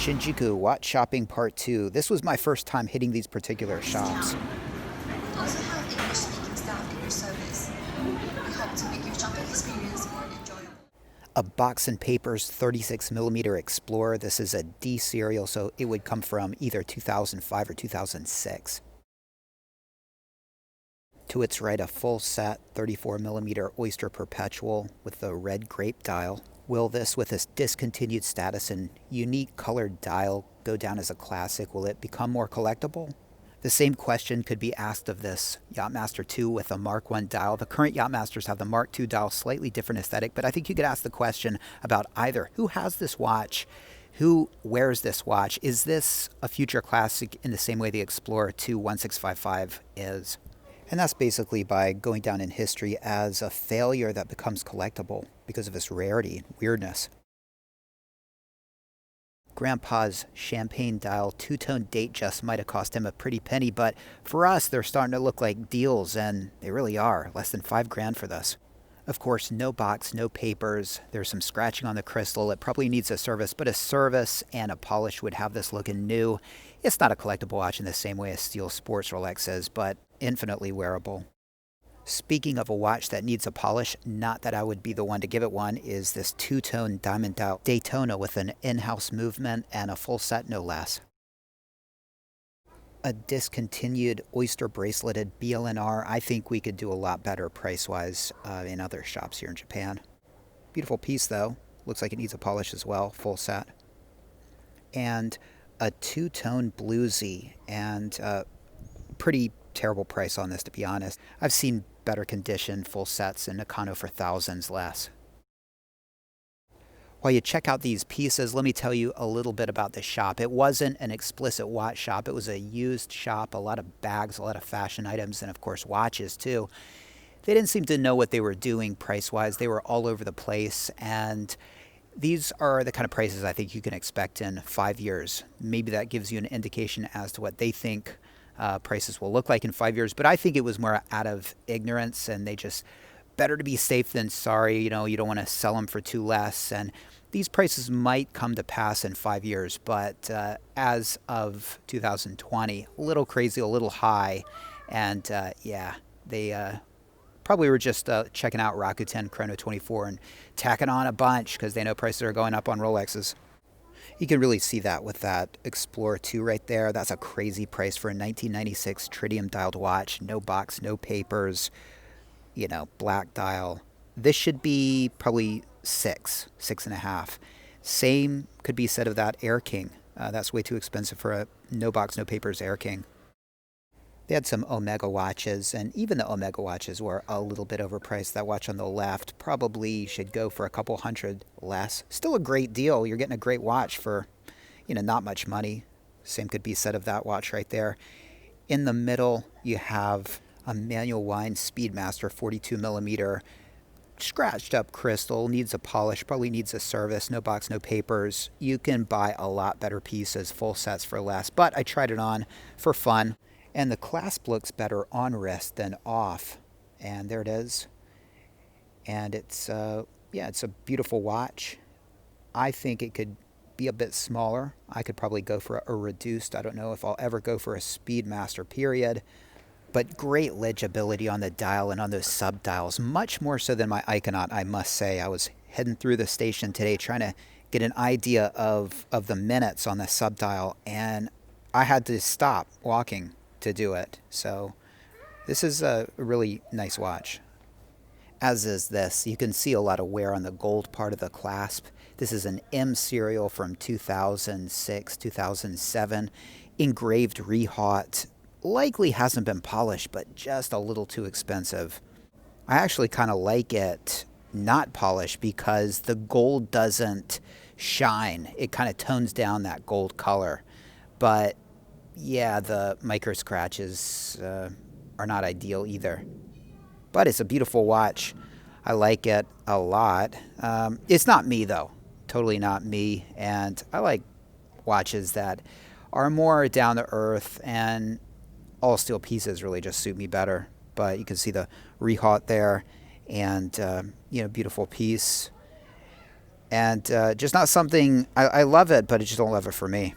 Shinjuku Watch Shopping Part 2. This was my first time hitting these particular shops. We also have English-speaking staff in your service. We hope to make your shopping experience more enjoyable. A Box and Papers 36mm Explorer. This is a D serial, so it would come from either 2005 or 2006. To its right, a full set 34mm Oyster Perpetual with the red grape dial. Will this, with its discontinued status and unique colored dial, go down as a classic? Will it become more collectible? The same question could be asked of this Yachtmaster 2 with a Mark I dial. The current Yachtmasters have the Mark II dial, slightly different aesthetic, but I think you could ask the question about either. Who has this watch? Who wears this watch? Is this a future classic in the same way the Explorer 2 1655 is? And that's basically by going down in history as a failure that becomes collectible because of its rarity and weirdness. Grandpa's champagne dial two-tone date just might have cost him a pretty penny, but for us, they're starting to look like deals, and they really are. Less than $5,000 for this. Of course, no box, no papers. There's some scratching on the crystal. It probably needs a service, but a service and a polish would have this looking new. It's not a collectible watch in the same way as Steel Sports Rolex is, but infinitely wearable. Speaking of a watch that needs a polish, not that I would be the one to give it one, is this two-tone diamond dial Daytona with an in-house movement and a full set, no less. A discontinued oyster braceleted BLNR. I think we could do a lot better price-wise in other shops here in Japan. Beautiful piece though. Looks like it needs a polish as well, full set. And a two-tone bluesy, and pretty terrible price on this, to be honest. I've seen better condition full sets in Nakano for thousands less. While you check out these pieces, let me tell you a little bit about the shop. It wasn't an explicit watch shop. It was a used shop, a lot of bags, a lot of fashion items, and of course watches too. They didn't seem to know what they were doing price-wise. They were all over the place, and these are the kind of prices I think you can expect in 5 years. Maybe that gives you an indication as to what they think prices will look like in 5 years, but I think it was more out of ignorance, and they just, better to be safe than sorry. You know, you don't want to sell them for too less, and these prices might come to pass in 5 years, but as of 2020, a little crazy, a little high, and yeah, they probably were just checking out Rakuten Chrono 24 and tacking on a bunch because they know prices are going up on Rolexes. You can really see that with that Explorer 2 right there. That's a crazy price for a 1996 tritium dialed watch. No box, no papers, you know, black dial. This should be probably 6.5. Same could be said of that Air King. That's way too expensive for a no box, no papers Air King. They had some Omega watches, and even the Omega watches were a little bit overpriced. That watch on the left probably should go for a couple hundred less. Still a great deal. You're getting a great watch for, you know, not much money. Same could be said of that watch right there. In the middle, you have a Manual Wine Speedmaster 42mm, scratched up crystal, needs a polish, probably needs a service, no box, no papers. You can buy a lot better pieces, full sets for less, but I tried it on for fun. And the clasp looks better on wrist than off. And there it is. And it's, yeah, it's a beautiful watch. I think it could be a bit smaller. I could probably go for a reduced. I don't know if I'll ever go for a Speedmaster period. But great legibility on the dial and on those sub-dials. Much more so than my Iconaut, I must say. I was heading through the station today trying to get an idea of the minutes on the sub-dial. And I had to stop walking to do it. So this is a really nice watch. As is this. You can see a lot of wear on the gold part of the clasp. This is an M serial from 2006, 2007. Engraved rehaut. Likely hasn't been polished, but just a little too expensive. I actually kind of like it not polished because the gold doesn't shine. It kind of tones down that gold color. But yeah, the micro scratches are not ideal either. But it's a beautiful watch. I like it a lot. It's not me, though. Totally not me. And I like watches that are more down to earth, and all steel pieces really just suit me better. But you can see the rehaut there, and you know, beautiful piece. And just not something, I love it, but I just don't love it for me.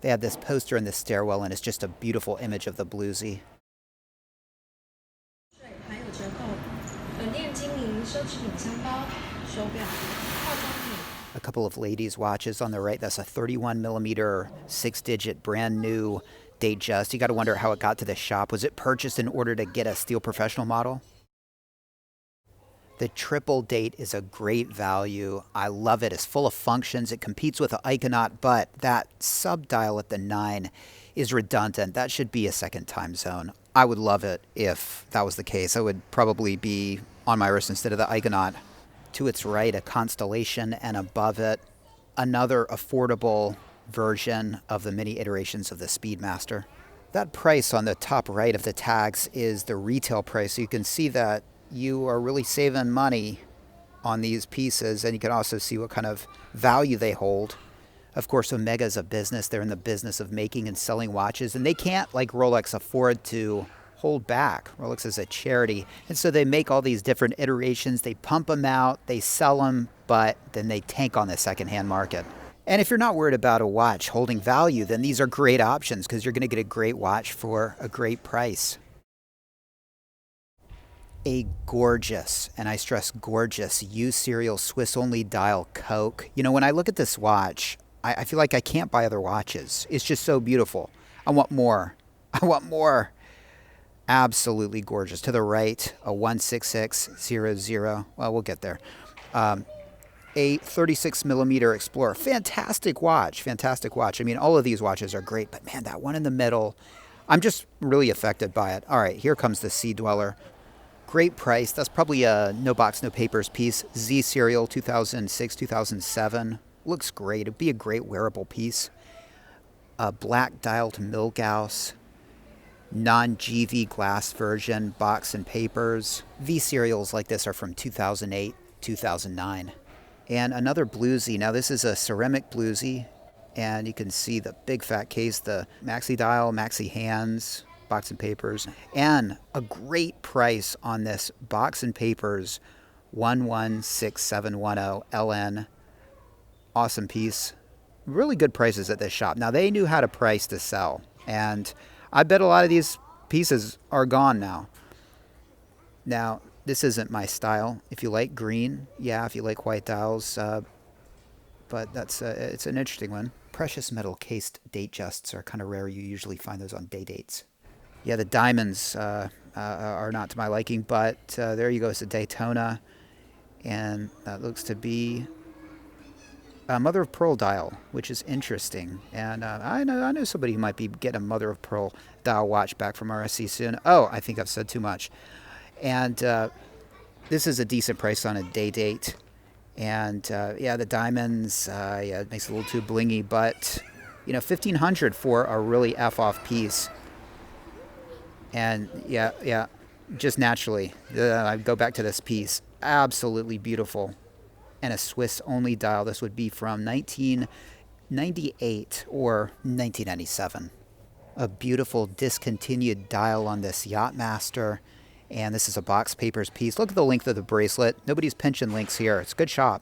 They have this poster in the stairwell, and it's just a beautiful image of the bluesy. A couple of ladies' watches on the right. That's a 31 millimeter 6-digit brand new Datejust. You got to wonder how it got to the shop. Was it purchased in order to get a Steel Professional model? The triple date is a great value. I love it. It's full of functions. It competes with the Iconaut, but that sub-dial at the 9 is redundant. That should be a second time zone. I would love it if that was the case. I would probably be on my wrist instead of the Iconaut. To its right, a Constellation, and above it, another affordable version of the mini iterations of the Speedmaster. That price on the top right of the tags is the retail price. So you can see that you are really saving money on these pieces, and you can also see what kind of value they hold. Of course, Omega is a business. They're in the business of making and selling watches, and they can't, like Rolex, afford to hold back. Rolex is a charity, and so they make all these different iterations. They pump them out, they sell them, but then they tank on the secondhand market. And if you're not worried about a watch holding value, then these are great options because you're going to get a great watch for a great price. A gorgeous, and I stress gorgeous, U-serial Swiss-only dial Coke. You know, when I look at this watch, I feel like I can't buy other watches. It's just so beautiful. I want more. I want more. Absolutely gorgeous. To the right, a 16600. Well, we'll get there. A 36 millimeter Explorer. Fantastic watch. Fantastic watch. I mean, all of these watches are great, but man, that one in the middle, I'm just really affected by it. All right, here comes the Sea Dweller. Great price. That's probably a no box, no papers piece. Z serial 2006, 2007. Looks great. It'd be a great wearable piece. A black dialed Milgauss. Non-GV glass version, box and papers. V serials like this are from 2008, 2009. And another bluesy. Now this is a ceramic bluesy, and you can see the big fat case, the maxi dial, maxi hands, box and papers, and a great price on this box and papers 116710 LN. Awesome piece. Really good prices at this shop. Now they knew how to price to sell, and I bet a lot of these pieces are gone now. Now, this isn't my style. If you like green, yeah, if you like white dials, but it's an interesting one. Precious metal cased Datejusts are kind of rare. You usually find those on day dates. Yeah, the diamonds are not to my liking, but there you go. It's a Daytona, and that looks to be a mother of pearl dial, which is interesting. And I know somebody who might be getting a mother of pearl dial watch back from RSC soon. Oh, I think I've said too much. And this is a decent price on a day date. And yeah, the diamonds, yeah, it makes it a little too blingy, but you know, $1,500 for a really F-off piece. And yeah, just naturally, I go back to this piece. Absolutely beautiful. And a Swiss-only dial. This would be from 1998 or 1997. A beautiful discontinued dial on this Yachtmaster. And this is a box papers piece. Look at the length of the bracelet. Nobody's pinching links here. It's a good shop.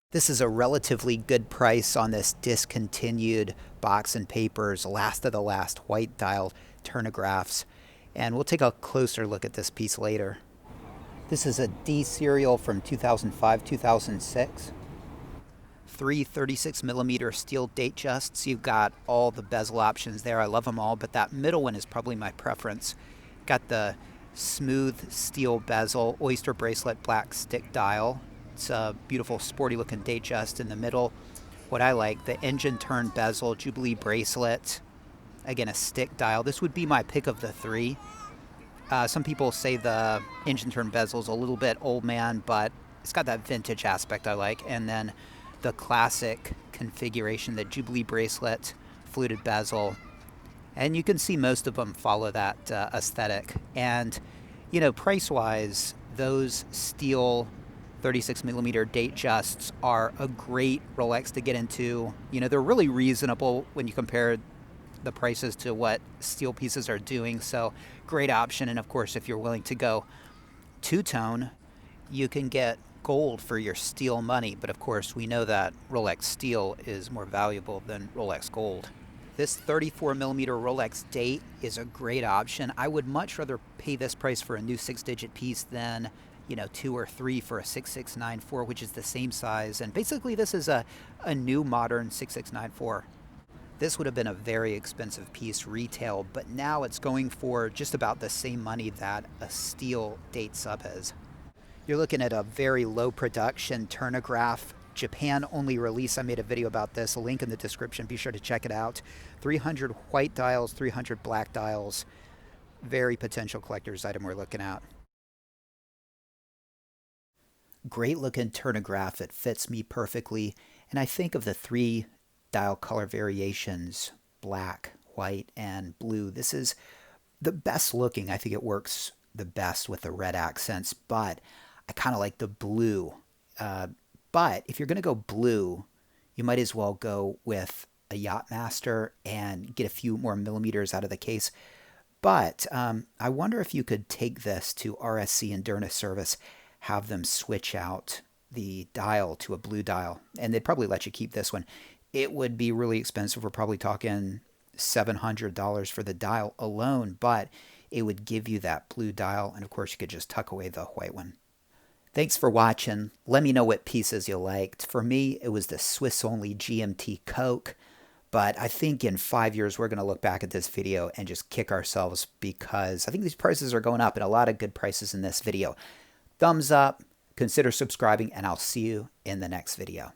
This is a relatively good price on this discontinued box and papers, last of the last white dial turnographs. And we'll take a closer look at this piece later. This is a D serial from 2005, 2006. 3 36 millimeter steel Datejusts. You've got all the bezel options there. I love them all, but that middle one is probably my preference. Got the smooth steel bezel, oyster bracelet, black stick dial. It's a beautiful sporty looking Datejust in the middle. What I like, the engine turn bezel, Jubilee bracelet. Again, a stick dial. This would be my pick of the three. Some people say the engine turn bezel is a little bit old man, but it's got that vintage aspect I like. And then the classic configuration, the Jubilee bracelet, fluted bezel. And you can see most of them follow that aesthetic. And, you know, price-wise, those steel 36 millimeter Datejusts are a great Rolex to get into. You know, they're really reasonable when you compare the prices to what steel pieces are doing. So great option. And of course, if you're willing to go two-tone, you can get gold for your steel money, but of course we know that Rolex steel is more valuable than Rolex gold. This 34mm Rolex date is a great option. I would much rather pay this price for a new 6-digit piece than, 2 or 3 for a 6694, which is the same size. And basically this is a new modern 6694. This would have been a very expensive piece retail, but now it's going for just about the same money that a steel date sub is. You're looking at a very low production turnograph, Japan only release. I made a video about this, a link in the description, be sure to check it out. 300 white dials, 300 black dials. Very potential collector's item we're looking at. Great looking turnograph, it fits me perfectly, and I think of the 3 dial color variations, black, white, and blue. This is the best looking. I think it works the best with the red accents, but I kind of like the blue. But if you're going to go blue, you might as well go with a Yachtmaster and get a few more millimeters out of the case. But I wonder if you could take this to RSC and during a service, have them switch out the dial to a blue dial, and they'd probably let you keep this one. It would be really expensive. We're probably talking $700 for the dial alone, but it would give you that blue dial, and of course you could just tuck away the white one. Thanks for watching. Let me know what pieces you liked. For me, it was the Swiss-only GMT Coke, but I think in 5 years we're going to look back at this video and just kick ourselves because I think these prices are going up and a lot of good prices in this video. Thumbs up, consider subscribing, and I'll see you in the next video.